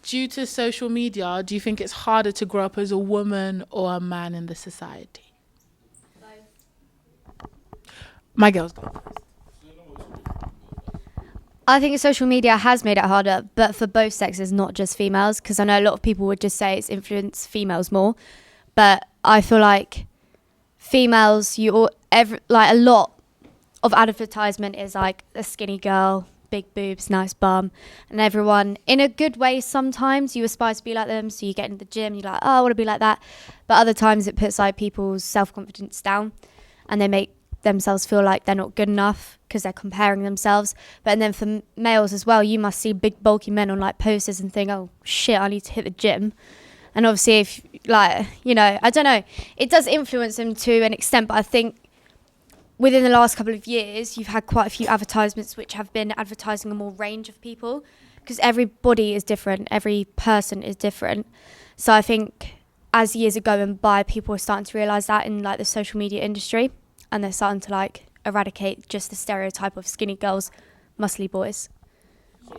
Due to social media, do you think it's harder to grow up as a woman or a man in the society? Both. My girls go first. I think social media has made it harder, but for both sexes, not just females, because I know a lot of people would just say it's influenced females more, but I feel like females, a lot of advertisement is like a skinny girl, big boobs, nice bum, and everyone, in a good way, sometimes you aspire to be like them, so you get in the gym, you're like, oh, I want to be like that, but other times it puts like people's self-confidence down, and they make themselves feel like they're not good enough because they're comparing themselves. But then for males as well, you must see big bulky men on like posters and think, oh shit, I need to hit the gym. And obviously if like, you know, I don't know, it does influence them to an extent, but I think within the last couple of years you've had quite a few advertisements which have been advertising a more range of people, because everybody is different, every person is different. So I think as years are going by, people are starting to realise that in like the social media industry, and they're starting to like eradicate just the stereotype of skinny girls, muscly boys.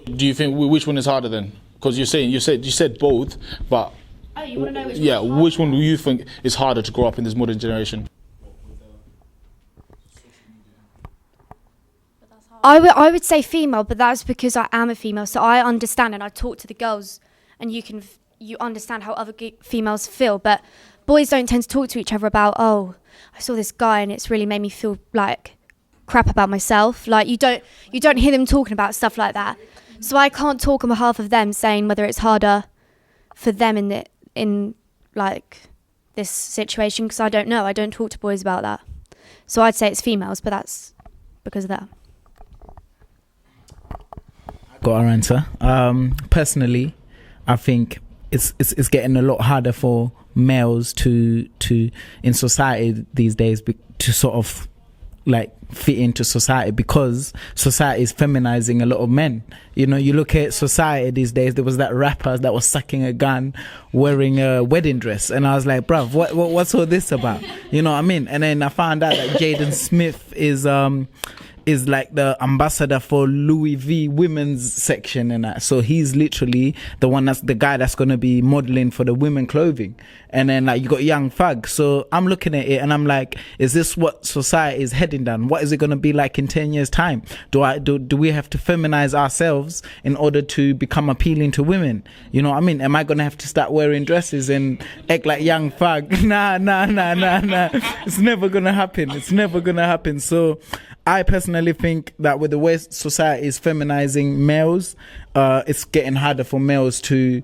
Do you think which one is harder then? Because you said both, but oh, you want to know which which one do you think is harder to grow up in this modern generation? I would say female, but that's because I am a female, so I understand and I talk to the girls, and you understand how other females feel. But boys don't tend to talk to each other about, oh, I saw this guy and it's really made me feel like crap about myself. Like you don't hear them talking about stuff like that. So I can't talk on behalf of them saying whether it's harder for them in like this situation, because I don't know. I don't talk to boys about that. So I'd say it's females, but that's because of that. Got our answer. Personally, I think it's getting a lot harder for males to in society these days to sort of like fit into society, because society is feminizing a lot of men. You know, you look at society these days, there was that rapper that was sucking a gun wearing a wedding dress, and I was like, bruv, what's all this about? You know what I mean? And then I found out that Jaden Smith is like the ambassador for Louis V women's section and that. So he's literally the guy that's going to be modeling for the women clothing. And then like you got Young Thug. So I'm looking at it and I'm like, is this what society is heading down? What is it going to be like in 10 years time? Do we have to feminize ourselves in order to become appealing to women? You know what I mean? Am I going to have to start wearing dresses and act like Young Thug? Nah. It's never going to happen. So I personally think that with the way society is feminizing males, it's getting harder for males to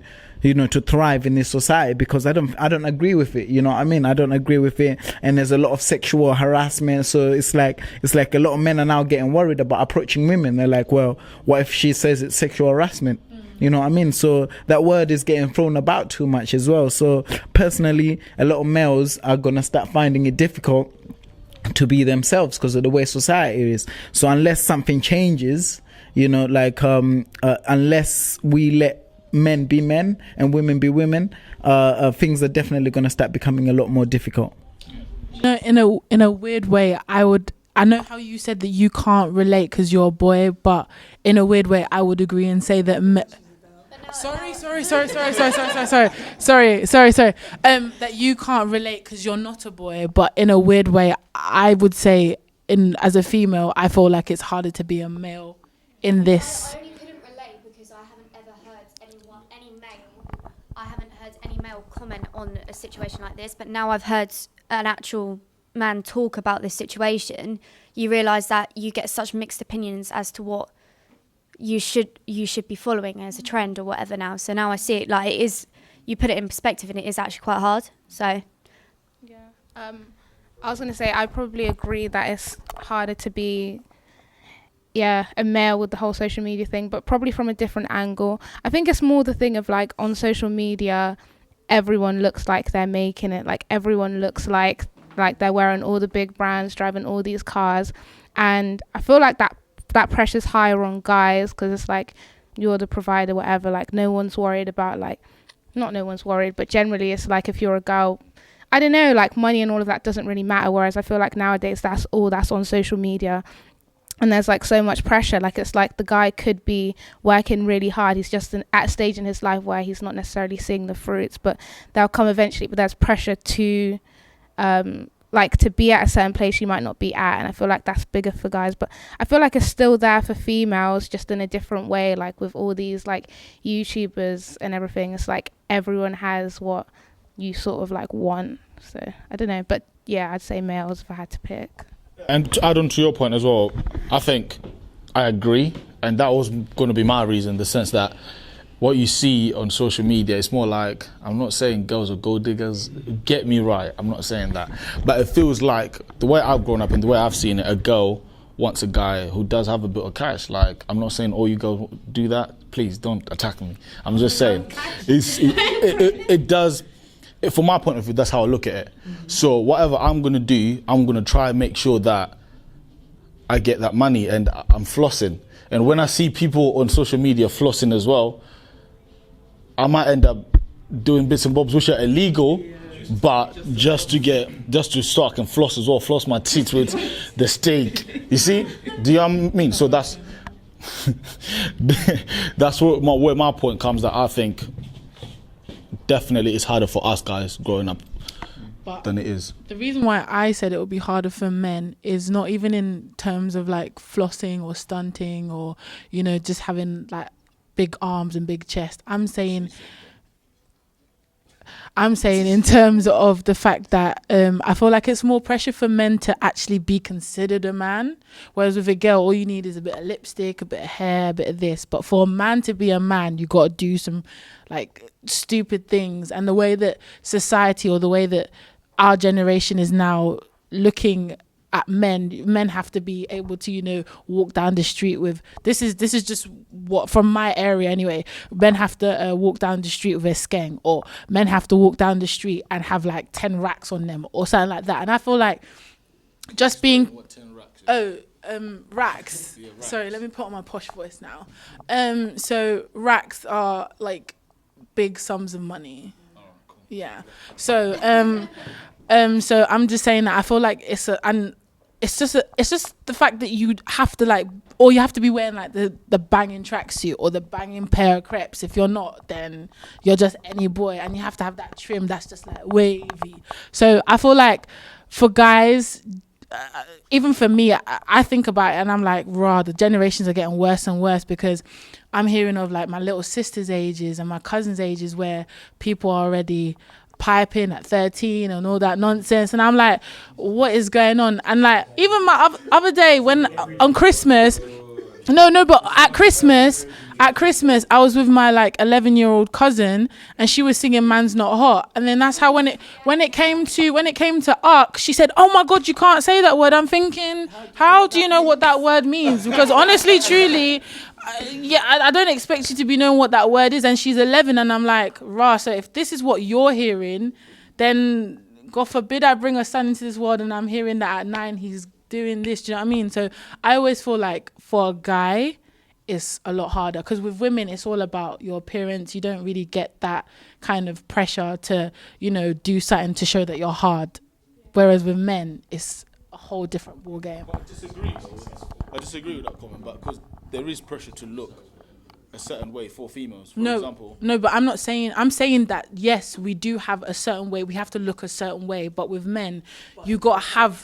thrive in this society, because I don't agree with it. You know what I mean? I don't agree with it. And there's a lot of sexual harassment. So it's like a lot of men are now getting worried about approaching women. They're like, well, what if she says it's sexual harassment? You know what I mean? So that word is getting thrown about too much as well. So personally, a lot of males are going to start finding it difficult to be themselves because of the way society is. So unless something changes, you know, like unless we let men be men and women be women, things are definitely going to start becoming a lot more difficult. In a weird way, I know how you said that you can't relate because you're a boy, but in a weird way, I would agree and say that. Sorry. That you can't relate because you're not a boy, but in a weird way, I would say, as a female, I feel like it's harder to be a male in this. I only couldn't relate because I haven't ever heard any male comment on a situation like this. But now I've heard an actual man talk about this situation, you realise that you get such mixed opinions as to what you should be following as a trend or whatever now. So now I see it like it is. You put it in perspective, and it is actually quite hard. So Yeah. I was going to say, I probably agree that it's harder to be, a male with the whole social media thing, but probably from a different angle. I think it's more the thing of like on social media, everyone looks like they're making it. Like everyone looks like they're wearing all the big brands, driving all these cars. And I feel like that pressure's higher on guys because it's like you're the provider, whatever. Like no one's worried about not no one's worried, but generally it's like if you're a girl, I don't know, like money and all of that doesn't really matter. Whereas I feel like nowadays that's on social media. And there's like so much pressure. Like it's like the guy could be working really hard. He's just at a stage in his life where he's not necessarily seeing the fruits, but they'll come eventually. But there's pressure to to be at a certain place you might not be at. And I feel like that's bigger for guys. But I feel like it's still there for females, just in a different way. Like with all these like YouTubers and everything, it's like everyone has what you sort of like want. So I don't know, but yeah, I'd say males if I had to pick. And to add on to your point as well, I think I agree, and that was going to be my reason, the sense that what you see on social media, it's more like, I'm not saying girls are gold diggers, get me right, I'm not saying that, but it feels like the way I've grown up and the way I've seen it, a girl wants a guy who does have a bit of cash. Like, I'm not saying all you girls do that, please don't attack me, I'm just saying it does. From my point of view, that's how I look at it. So whatever I'm going to do, I'm going to try and make sure that I get that money and I'm flossing. And when I see people on social media flossing as well, I might end up doing bits and bobs which are illegal, but just so I can floss as well, floss my teeth with the steak. You see? Do you know what I mean? So that's where my point comes, that I think definitely it's harder for us guys growing up than it is. The reason why I said it would be harder for men is not even in terms of like flossing or stunting or, just having like big arms and big chest. I'm saying in terms of the fact that I feel like it's more pressure for men to actually be considered a man, whereas with a girl, all you need is a bit of lipstick, a bit of hair, a bit of this. But for a man to be a man, you got to do some like stupid things. And the way that society, or the way that our generation is now looking at men have to be able to walk down the street with this is just what, from my area anyway, men have to walk down the street with a skeng, or men have to walk down the street and have like 10 racks on them or something like that. And I feel like just being racks. Yeah, racks. Sorry, let me put on my posh voice now. So racks are like big sums of money. Oh, cool. Yeah. So so I'm just saying that I feel like it's just the fact that you have to you have to be wearing like the banging tracksuit or the banging pair of crepes. If you're not, then you're just any boy, and you have to have that trim that's just like wavy. So I feel like for guys, even for me, I think about it and I'm like, the generations are getting worse and worse, because I'm hearing of like my little sister's ages and my cousin's ages where people are already piping at 13 and all that nonsense, and I'm like, what is going on? And like, even my other day when on Christmas, but at Christmas I was with my like 11-year-old cousin, and she was singing Man's Not Hot, and then that's how when it came to Ark, she said, oh my god, you can't say that word. I'm thinking, how do you know what that word means? Because honestly, truly, I don't expect you to be knowing what that word is, and she's 11, and I'm like, so if this is what you're hearing, then God forbid I bring a son into this world and I'm hearing that at 9 he's doing this. Do you know what I mean? So I always feel like for a guy it's a lot harder, because with women it's all about your appearance. You don't really get that kind of pressure to do something to show that you're hard, whereas with men it's a whole different ball game. I disagree with that comment, but because there is pressure to look a certain way for females, for example. No, but I'm saying that yes, we do have a certain way, we have to look a certain way, but with men, you got to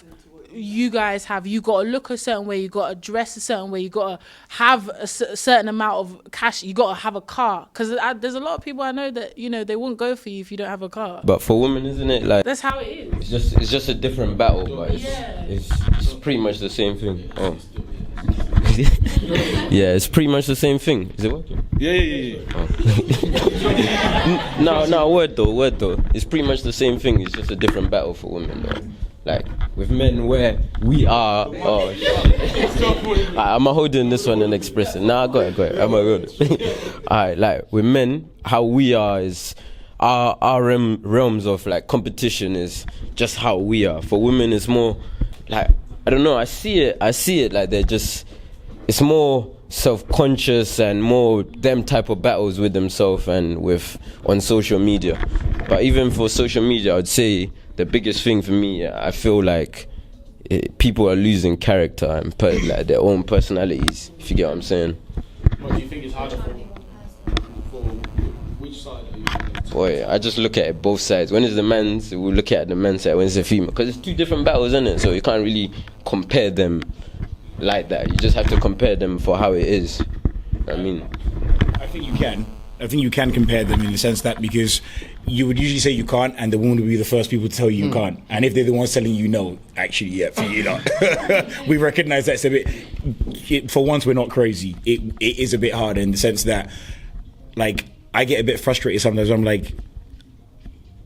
look a certain way, you got to dress a certain way, you got to have a certain amount of cash, you got to have a car, because there's a lot of people I know that they won't go for you if you don't have a car. But for women, isn't it like, that's how it is. It's just a different battle, but it's pretty much the same thing. Yeah, it's pretty much the same thing. Is it working? Yeah. No, word though. It's pretty much the same thing. It's just a different battle for women though. Like with men, where we are. Oh shit! I'm holding this one and expressing. Nah, go ahead. I'm a good. Alright, like with men, how we are is our realms of like competition is just how we are. For women, it's more like I don't know. I see it like they're just. It's more self-conscious and more them type of battles with themselves and on social media. But even for social media, I would say the biggest thing for me, I feel like people are losing character and like their own personalities, if you get what I'm saying. What do you think is harder for which side are you thinking? Boy, I just look at it both sides. When it's the men's, we'll look at the men's side. When it's the female, because it's two different battles, isn't it? So you can't really compare them like that. You just have to compare them for how it is. I mean, I think you can. I think you can compare them in the sense that because you would usually say you can't, and the woman would be the first people to tell you you can't. And if they're the ones telling you no, actually, yeah, for you know, we recognise that's a bit. For once, we're not crazy. It is a bit harder in the sense that, like, I get a bit frustrated sometimes. I'm like,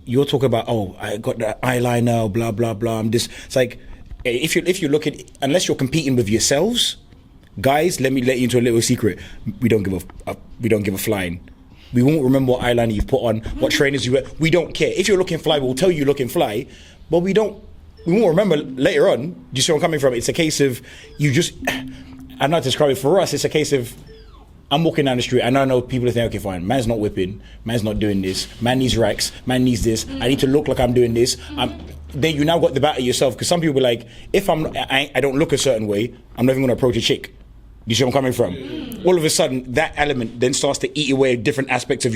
you're talking about, oh, I got the eyeliner, blah blah blah. I'm just. It's like if you look at, unless you're competing with yourselves, guys, let me let you into a little secret. We don't give a flying. We won't remember what eyeliner you've put on, what trainers you wear. We don't care. If you're looking fly, we'll tell you you're looking fly, but we won't remember later on. Do you see where I'm coming from? It's a case of you just. I'm not describing it for us. It's a case of I'm walking down the street and I know people are thinking, okay, fine, man's not whipping, man's not doing this, man needs racks, man needs this. I need to look like I'm doing this. Then you now got the battle yourself, because some people are like, if I don't look a certain way, I'm never going to approach a chick. You see where I'm coming from? All of a sudden, that element then starts to eat away at different aspects of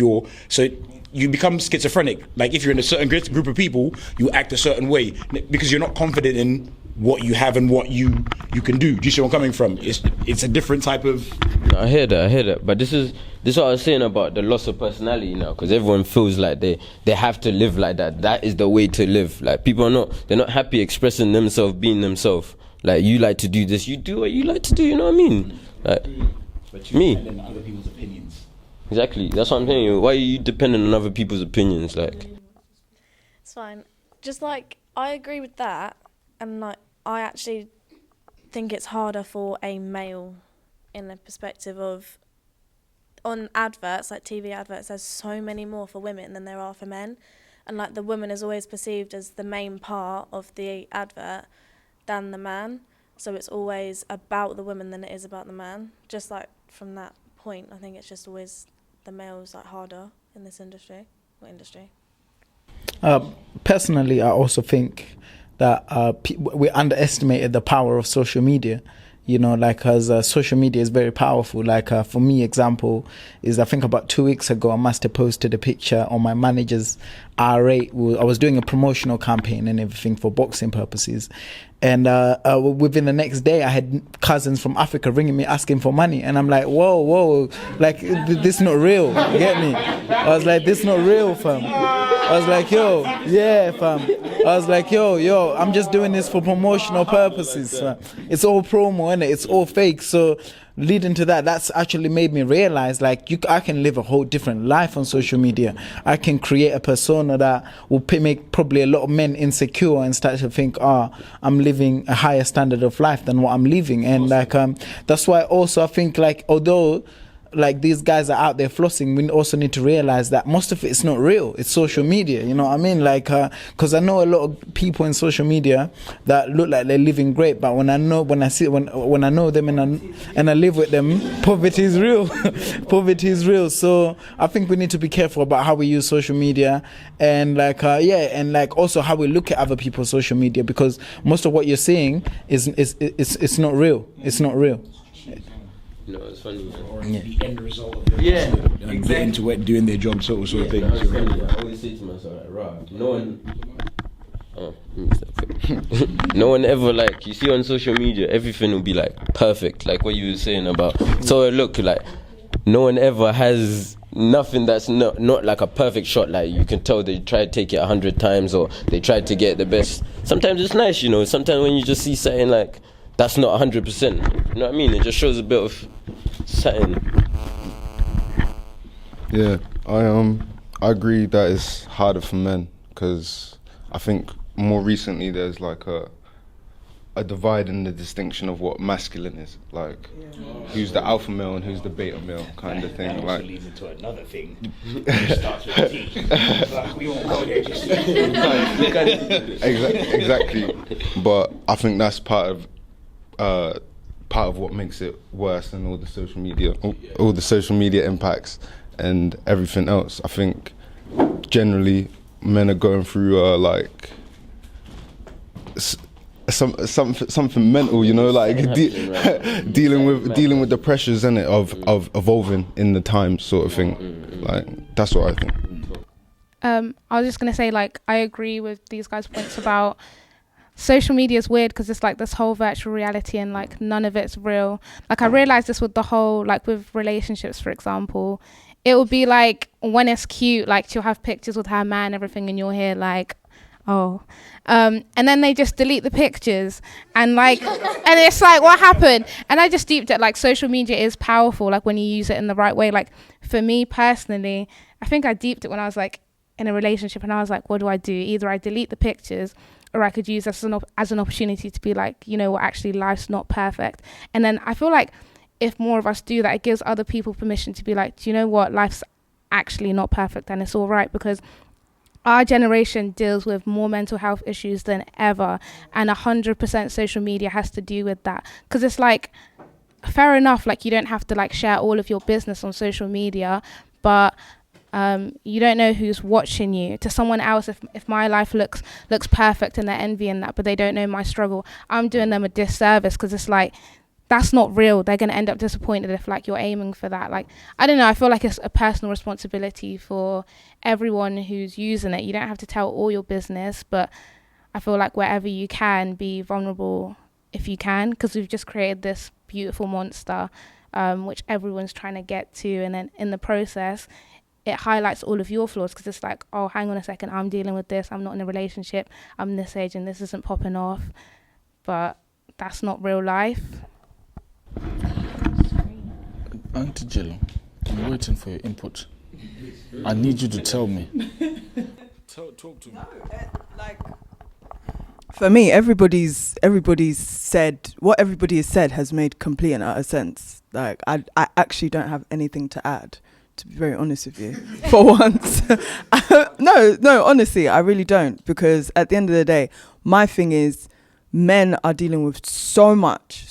so you become schizophrenic. Like if you're in a certain group of people, you act a certain way because you're not confident in what you have and what you can do. Do you see where I'm coming from? It's a different type of. I hear that. But this is what I was saying about the loss of personality now, because everyone feels like they have to live like that. That is the way to live. Like people they're not happy expressing themselves, being themselves. Like you like to do this, you do what you like to do. You know what I mean? Like but you me. depend on other people's opinions. Exactly. That's what I'm saying. Why are you dependent on other people's opinions? Like, it's fine. Just like I agree with that, and like I actually think it's harder for a male in the perspective of on adverts, like TV adverts. There's so many more for women than there are for men, and like the woman is always perceived as the main part of the advert than the man. So it's always about the woman than it is about the man. Just like from that point, I think it's just always the male's like harder in this industry. What industry? Personally, I also think that we underestimated the power of social media. You know, like as social media is very powerful. Like for me, example is I think about 2 weeks ago, I must have posted a picture on my manager's R8. I was doing a promotional campaign and everything for boxing purposes. And within the next day, I had cousins from Africa ringing me asking for money. And I'm like, whoa, like this not real. You get me? I was like, this not real, fam. I was like, yo, yeah, fam. I was like, yo, I'm just doing this for promotional purposes. Fam. It's all promo, innit? It's all fake. So leading to that's actually made me realize like I can live a whole different life on social media. I can create a persona that will make probably a lot of men insecure and start to think, I'm living a higher standard of life than what I'm living. And like that's why also I think like although like these guys are out there flossing, we also need to realize that most of it's not real. It's social media, you know what I mean? Like because I know a lot of people in social media that look like they're living great, but when I know them and I live with them, poverty is real. Poverty is real. So I think we need to be careful about how we use social media, and like and like also how we look at other people's social media, because most of what you're seeing is not real. It's not real. you know, it's funny. Or the end result of them getting to it, doing their job, sort of thing. No, it's funny. I always say to myself, like, Rob, no one ever, like, you see on social media, everything will be like perfect, like what you were saying about. So look, like, no one ever has nothing that's not like a perfect shot. Like, you can tell they try to take it 100 times, or they tried to get the best. Sometimes it's nice, you know. Sometimes when you just see something like that's not 100%. You know what I mean? It just shows a bit of something. Yeah, I agree that it's harder for men, because I think more recently there's like a divide in the distinction of what masculine is, like who's the alpha male and who's the beta male kind of thing. That like leads into another thing. It starts with a T. Like, we won't go there just exactly. But I think that's part of what makes it worse than all the social media impacts and everything else. I think generally men are going through like something mental, you know, like dealing with the pressures, innit, of evolving in the times, sort of thing. Like, that's what I think. I was just gonna say, like, I agree with these guys' points about social media is weird because it's like this whole virtual reality and like none of it's real. Like, I realized this with the whole, like, with relationships, for example. It would be like, when it's cute, like, she'll have pictures with her man, everything, and you're here like, oh. And then they just delete the pictures and like, and it's like, what happened? And I just deeped it, like, social media is powerful, like, when you use it in the right way. Like, for me personally, I think I deeped it when I was like in a relationship and I was like, what do? Either I delete the pictures, or I could use this as an opportunity to be like, you know what, actually life's not perfect. And then I feel like if more of us do that, it gives other people permission to be like, do you know what, life's actually not perfect and it's all right, because our generation deals with more mental health issues than ever, and 100% social media has to do with that. Because it's like, fair enough, like, you don't have to like share all of your business on social media, but you don't know who's watching you. To someone else, if my life looks perfect and they're envying that, but they don't know my struggle, I'm doing them a disservice, because it's like, that's not real. They're going to end up disappointed if like you're aiming for that. Like, I don't know, I feel like it's a personal responsibility for everyone who's using it. You don't have to tell all your business, but I feel like wherever you can, be vulnerable if you can, because we've just created this beautiful monster, which everyone's trying to get to, and then in the process it highlights all of your flaws, because it's like, oh, hang on a second, I'm dealing with this, I'm not in a relationship, I'm this age and this isn't popping off. But that's not real life. Auntie Jello, I'm waiting for your input. I need you to tell me. Talk to me. Like, for me, everybody's said what everybody has said has made complete and utter sense. Like, I actually don't have anything to add, to be very honest with you, for once. No, honestly, I really don't, because at the end of the day, my thing is, men are dealing with so much,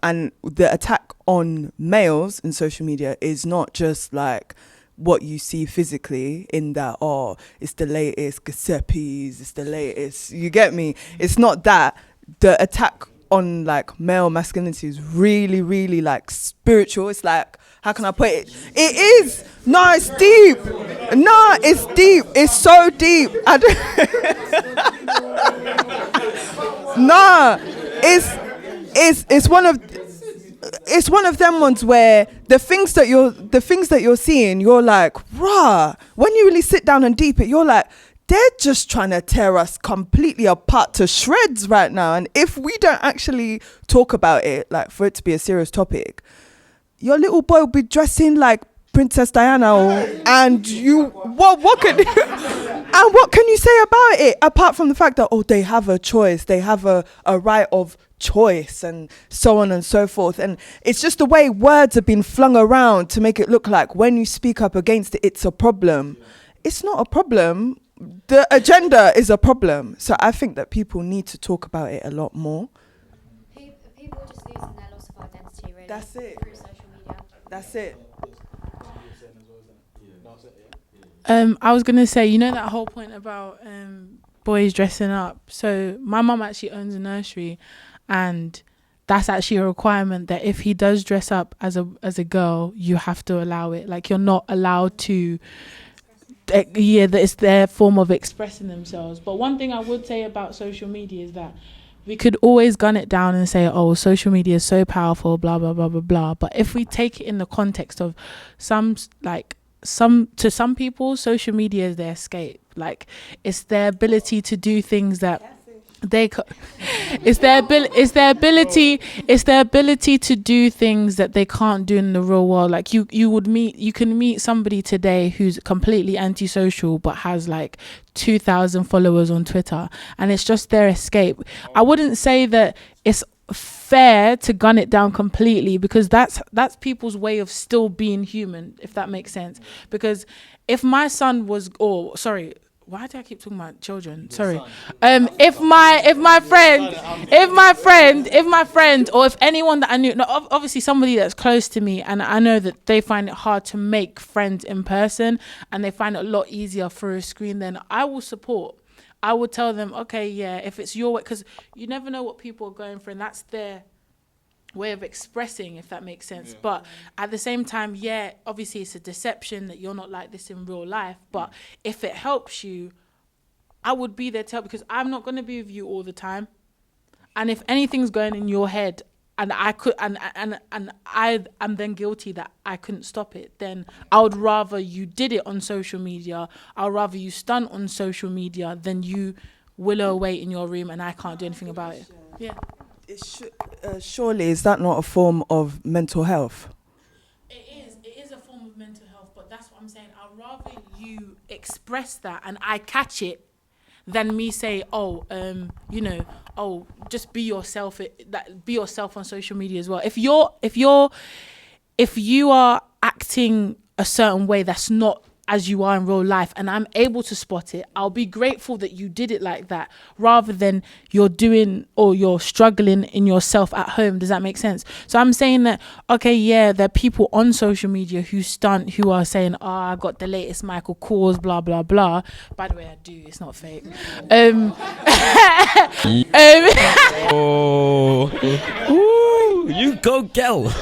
and the attack on males in social media is not just like what you see physically in that, oh, it's the latest Giuseppe's, it's the latest, you get me? It's not that. The attack on like male masculinity is really, really like spiritual. It's like, how can I put it? It is. No, it's deep. No, it's deep. It's so deep. Nah, it's one of them ones where the things that you're seeing, you're like, rah. When you really sit down and deep it, you're like, they're just trying to tear us completely apart to shreds right now. And if we don't actually talk about it, like, for it to be a serious topic, your little boy will be dressing like Princess Diana, and what can you say about it apart from the fact that, oh, they have a choice, they have a right of choice, and so on and so forth. And it's just the way words have been flung around to make it look like when you speak up against it, it's a problem. It's not a problem. The agenda is a problem. So I think that people need to talk about it a lot more. People are just losing their loss of identity, really. That's it. Through social media. That's it. I was gonna say, you know, that whole point about boys dressing up. So my mum actually owns a nursery, and that's actually a requirement that if he does dress up as a girl, you have to allow it. Like, you're not allowed to. That it's their form of expressing themselves. But one thing I would say about social media is that we could always gun it down and say, oh, social media is so powerful, blah blah blah blah blah. But if we take it in the context of some people, social media is their escape. Like, it's their ability to do things that It's their ability to do things that they can't do in the real world. Like you can meet somebody today who's completely antisocial but has like 2,000 followers on Twitter, and it's just their escape. I wouldn't say that it's fair to gun it down completely, because that's people's way of still being human, if that makes sense. Because if my son was, why do I keep talking about children? Sorry. If my friend, or if anyone that I knew, obviously somebody that's close to me, and I know that they find it hard to make friends in person, and they find it a lot easier through a screen, then I will support. I would tell them, okay, yeah, if it's your way, because you never know what people are going through, and that's their way of expressing, if that makes sense. Yeah. But at the same time, yeah, obviously it's a deception that you're not like this in real life. But if it helps you, I would be there to help, because I'm not going to be with you all the time. And if anything's going in your head, and I could, and I am then guilty that I couldn't stop it, then I would rather you did it on social media. I'd rather you stunt on social media than you willow away in your room and I can't do anything about it. Yeah. Surely, is that not a form of mental health? It is a form of mental health, but that's what I'm saying. I'd rather you express that and I catch it than me say, just be yourself. Be yourself on social media as well. If you are acting a certain way that's not as you are in real life, and I'm able to spot it, I'll be grateful that you did it like that, rather than you're doing or you're struggling in yourself at home. Does that make sense? So I'm saying that, okay, yeah, there are people on social media who stunt, who are saying, I got the latest Michael Kors, blah, blah, blah. By the way, I do, it's not fake. You go, girl.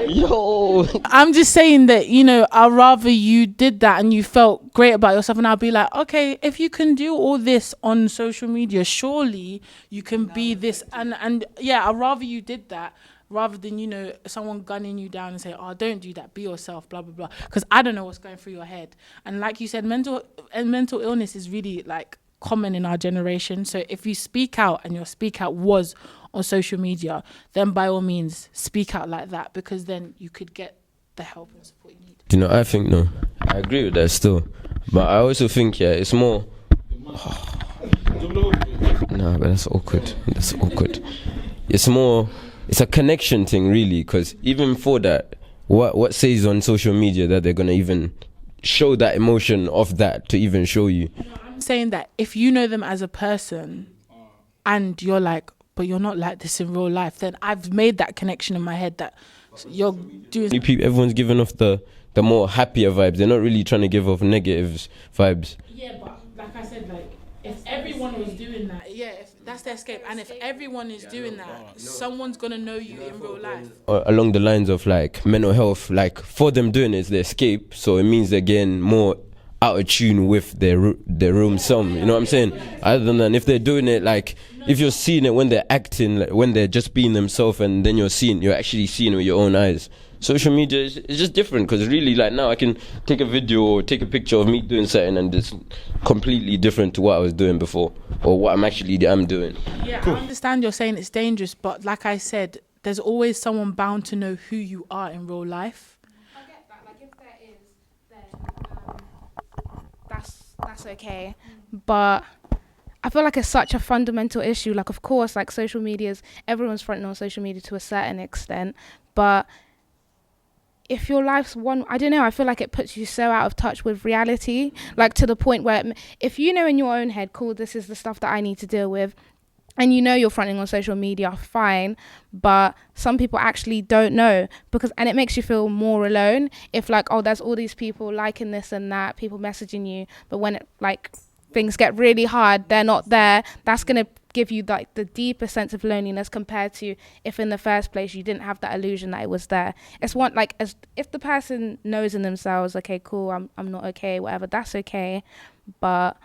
Yo, I'm just saying that, I'd rather you did that and you felt great about yourself, and I'll be like, okay, if you can do all this on social media, surely you can be this, and yeah, I'd rather you did that rather than someone gunning you down and say, don't do that, be yourself, blah blah blah, because I don't know what's going through your head. And like you said, mental illness is really like common in our generation. So if you speak out and your speak out was on social media, then by all means speak out like that, because then you could get the help and support you need. I think no, I agree with that still, but I also think it's more. Nah, but that's awkward. It's a connection thing, really, because even for that, what says on social media that they're gonna even show that emotion of that to even show you? I'm saying that if you know them as a person and you're like, but you're not like this in real life, then I've made that connection in my head that you're doing. Everyone's giving off the more happier vibes. They're not really trying to give off negative vibes. Yeah, but like I said, like if everyone was doing that, if that's their escape, and if everyone is doing that, someone's gonna know you in real life. Along the lines of like mental health, like for them doing it, it's their escape, so it means they're getting more out of tune with their room some, you know what I'm saying? Other than if they're doing it, like if you're seeing it when they're acting, like, when they're just being themselves, and then you're actually seeing it with your own eyes. Social media is just different, because really, like now I can take a video or take a picture of me doing something and it's completely different to what I was doing before, or what I'm doing. Yeah, cool. I understand you're saying it's dangerous, but like I said, there's always someone bound to know who you are in real life. I get that. Like if there is, then that's okay. But I feel like it's such a fundamental issue. Like, of course, like social media's, everyone's fronting on social media to a certain extent, but if your life's I don't know, I feel like it puts you so out of touch with reality, like to the point where if you know in your own head, cool, this is the stuff that I need to deal with, and you're fronting on social media, fine, but some people actually don't know, and it makes you feel more alone if like, there's all these people liking this and that, people messaging you, but when it like things get really hard, they're not there. That's gonna give you like the deeper sense of loneliness compared to if in the first place you didn't have that illusion that it was there. It's as if the person knows in themselves, okay, cool, I'm not okay, whatever, that's okay, but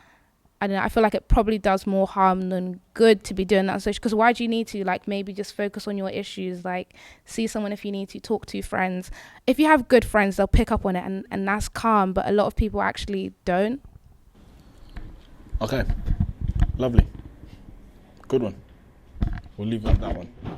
I don't know, I feel like it probably does more harm than good to be doing that on social, because why do you need to like maybe just focus on your issues, like see someone if you need to, talk to friends. If you have good friends, they'll pick up on it and that's calm, but a lot of people actually don't. Okay. Lovely. Good one. We'll leave it on that one.